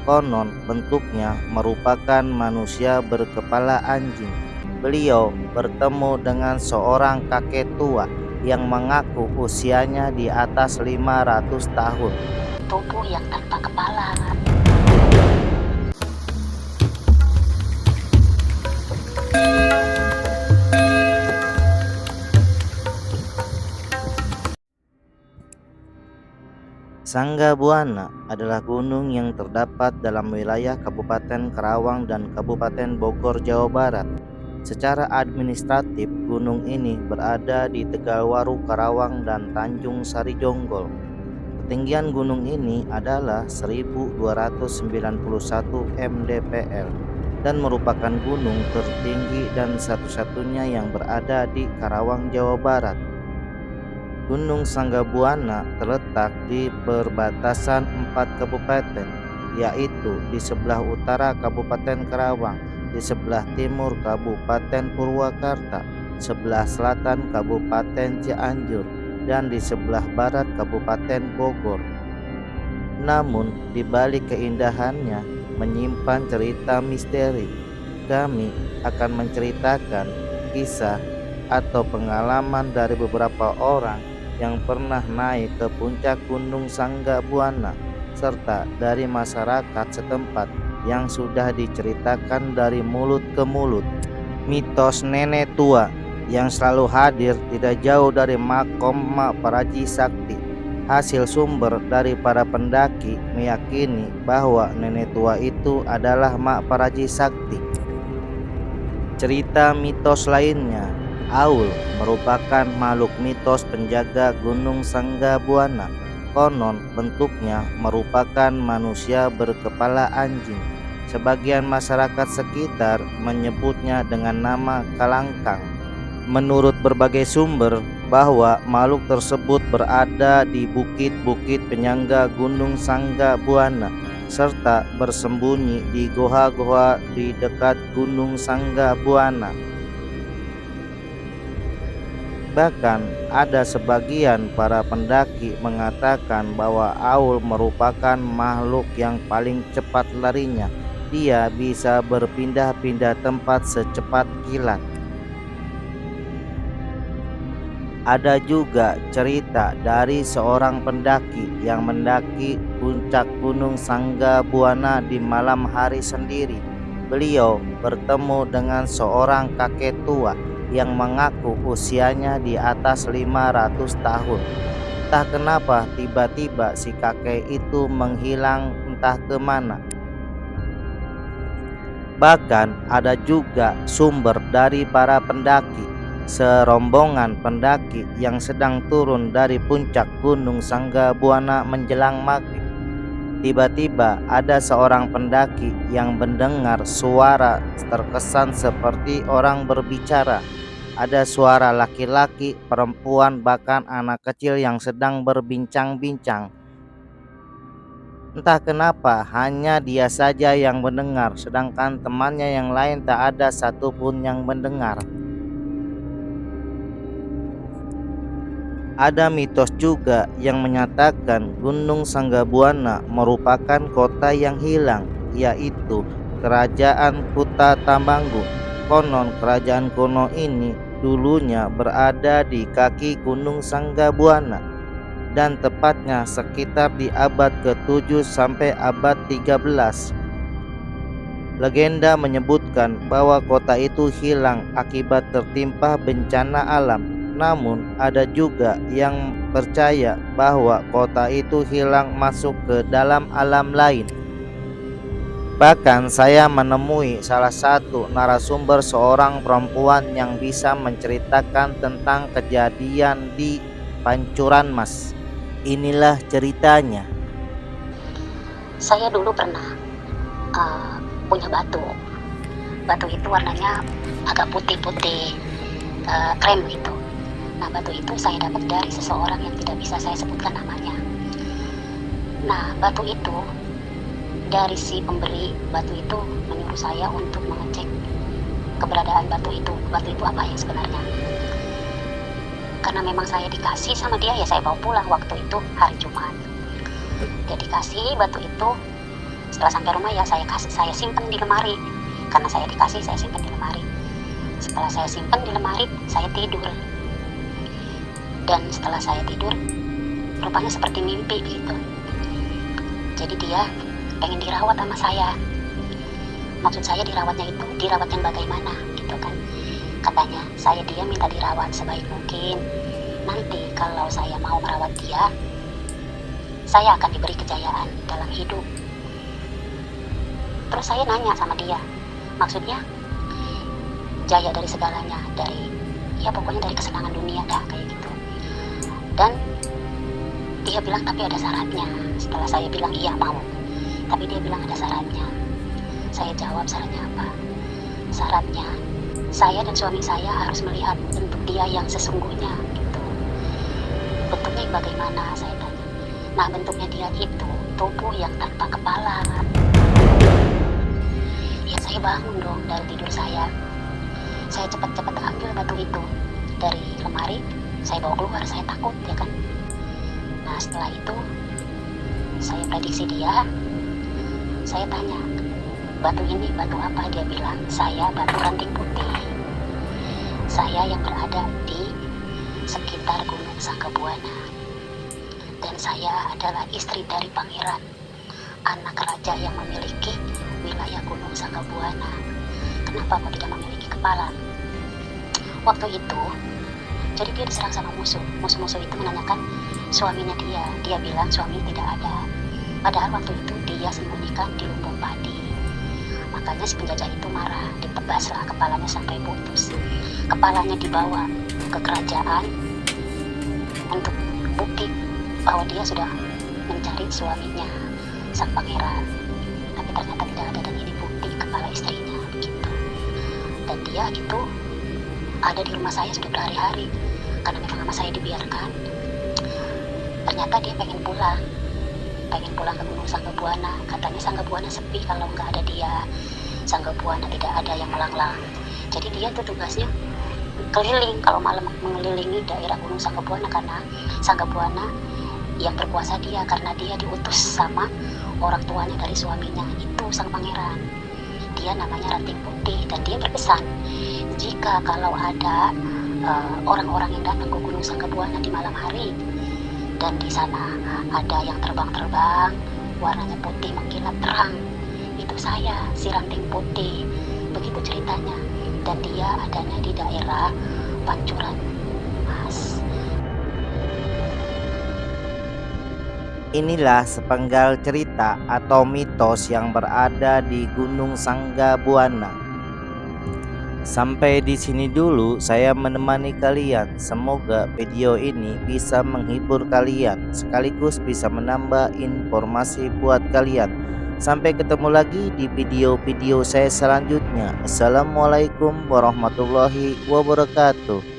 Konon bentuknya merupakan manusia berkepala anjing. Beliau bertemu dengan seorang kakek tua yang mengaku usianya di atas 500 tahun. Tubuh yang tanpa kepala. Sanggabuana adalah gunung yang terdapat dalam wilayah Kabupaten Karawang dan Kabupaten Bogor, Jawa Barat. Secara administratif, gunung ini berada di Tegalwaru, Karawang, dan Tanjung Sari Jonggol. Ketinggian gunung ini adalah 1291 mdpl dan merupakan gunung tertinggi dan satu-satunya yang berada di Karawang, Jawa Barat. Gunung Sanggabuana terletak di perbatasan 4 kabupaten, yaitu di sebelah utara Kabupaten Karawang, di sebelah timur Kabupaten Purwakarta, sebelah selatan Kabupaten Cianjur, dan di sebelah barat Kabupaten Bogor. Namun, di balik keindahannya menyimpan cerita misteri. Kami akan menceritakan kisah atau pengalaman dari beberapa orang yang pernah naik ke puncak Gunung Sanggabuana, serta dari masyarakat setempat yang sudah diceritakan dari mulut ke mulut. Mitos nenek tua yang selalu hadir tidak jauh dari makom Mak Paraji Sakti. Hasil sumber dari para pendaki meyakini bahwa nenek tua itu adalah Mak Paraji Sakti. Cerita mitos lainnya, Aul merupakan makhluk mitos penjaga Gunung Sanggabuana. Konon bentuknya merupakan manusia berkepala anjing. Sebagian masyarakat sekitar menyebutnya dengan nama Kalangkang. Menurut berbagai sumber, bahwa makhluk tersebut berada di bukit-bukit penyangga Gunung Sanggabuana serta bersembunyi di goa-goa di dekat Gunung Sanggabuana. Bahkan ada sebagian para pendaki mengatakan bahwa Aul merupakan makhluk yang paling cepat larinya. Dia bisa berpindah-pindah tempat secepat kilat. Ada juga cerita dari seorang pendaki yang mendaki puncak Gunung Sanggabuana di malam hari sendiri. Beliau bertemu dengan seorang kakek tua yang mengaku usianya di atas 500 tahun. Entah kenapa tiba-tiba si kakek itu menghilang entah kemana. Bahkan ada juga sumber dari para pendaki, serombongan pendaki yang sedang turun dari puncak Gunung Sanggabuana menjelang maghrib. Tiba-tiba ada seorang pendaki yang mendengar suara terkesan seperti orang berbicara. Ada suara laki-laki, perempuan, bahkan anak kecil yang sedang berbincang-bincang. Entah kenapa hanya dia saja yang mendengar, sedangkan temannya yang lain tak ada satupun yang mendengar. Ada mitos juga yang menyatakan Gunung Sanggabuana merupakan kota yang hilang, yaitu Kerajaan Kuta Tambanggung. Konon kerajaan kuno ini dulunya berada di kaki Gunung Sanggabuana dan tepatnya sekitar di abad ke-7 sampai abad 13. Legenda menyebutkan bahwa kota itu hilang akibat tertimpa bencana alam. Namun ada juga yang percaya bahwa kota itu hilang masuk ke dalam alam lain. Bahkan saya menemui salah satu narasumber seorang perempuan yang bisa menceritakan tentang kejadian di Pancuran Mas. Inilah ceritanya. Saya dulu pernah punya batu. Batu itu warnanya agak putih-putih, krem gitu. Nah, batu itu saya dapat dari seseorang yang tidak bisa saya sebutkan namanya. Nah, batu itu dari si pemberi batu itu menyuruh saya untuk mengecek keberadaan batu itu apa ya sebenarnya. Karena memang saya dikasih sama dia, ya saya bawa pulang. Waktu itu hari Jumat. Dia dikasih batu itu, Setelah sampai rumah ya saya simpen di lemari, karena saya dikasih, saya simpen di lemari. Setelah saya simpen di lemari, saya tidur. Dan setelah saya tidur, rupanya seperti mimpi begitu. Jadi dia pengen dirawat sama saya. Maksud saya dirawatnya itu dirawat yang bagaimana gitu kan. Katanya dia minta dirawat sebaik mungkin. Nanti kalau saya mau merawat dia, saya akan diberi kejayaan dalam hidup. Terus saya nanya sama dia, maksudnya jaya dari segalanya, dari ya pokoknya dari kesenangan dunia dah kayak gitu. Dan dia bilang tapi ada syaratnya. Setelah saya bilang iya mau, tapi dia bilang ada syaratnya. Saya jawab syaratnya apa? Syaratnya saya dan suami saya harus melihat bentuk dia yang sesungguhnya gitu. Bentuknya bagaimana, saya tanya. Nah, bentuknya dia itu tubuh yang tanpa kepala. Ya saya bangun dong dari tidur saya. Saya cepat-cepat ambil batu itu dari lemari, saya bawa keluar, saya takut ya kan. Nah setelah itu saya prediksi dia, saya tanya, batu ini batu apa? Dia bilang, saya batu ranting putih. Saya yang berada di sekitar Gunung Sanggabuana. Dan saya adalah istri dari pangeran, anak raja yang memiliki wilayah Gunung Sanggabuana. Kenapa kau tidak memiliki kepala? Waktu itu, jadi dia diserang sama musuh. Musuh-musuh itu menanyakan suaminya dia. Dia bilang suami tidak ada. Padahal waktu itu dia sembunyikan di lumbung padi. Makanya si penjajah itu marah, ditebaslah kepalanya sampai putus. Kepalanya dibawa ke kerajaan untuk bukti bahwa dia sudah mencari suaminya, sang pangeran. Tapi ternyata tidak ada, dan ini bukti kepala istrinya begitu. Dan dia gitu ada di rumah saya sudah berhari-hari, karena memang sama saya dibiarkan. Ternyata dia pengen pulang ke Gunung Sanggabuana. Katanya Sanggabuana sepi kalau nggak ada dia. Sanggabuana tidak ada yang melanglang. Jadi dia tuh tugasnya keliling kalau malam, mengelilingi daerah Gunung Sanggabuana, karena Sanggabuana yang berkuasa dia, karena dia diutus sama orang tuanya dari suaminya, itu sang pangeran. Dia namanya Ranting Putih, dan dia berpesan jika kalau ada orang-orang yang datang ke Gunung Sanggabuana di malam hari, dan di sana ada yang terbang-terbang warnanya putih mengkilat terang, itu saya, si Ranting Putih, begitu ceritanya. Dan dia adanya di daerah Pancuran Mas. Inilah sepenggal cerita atau mitos yang berada di Gunung Sanggabuana. Sampai di sini dulu saya menemani kalian. Semoga video ini bisa menghibur kalian, sekaligus bisa menambah informasi buat kalian. Sampai ketemu lagi di video-video saya selanjutnya. Assalamualaikum warahmatullahi wabarakatuh.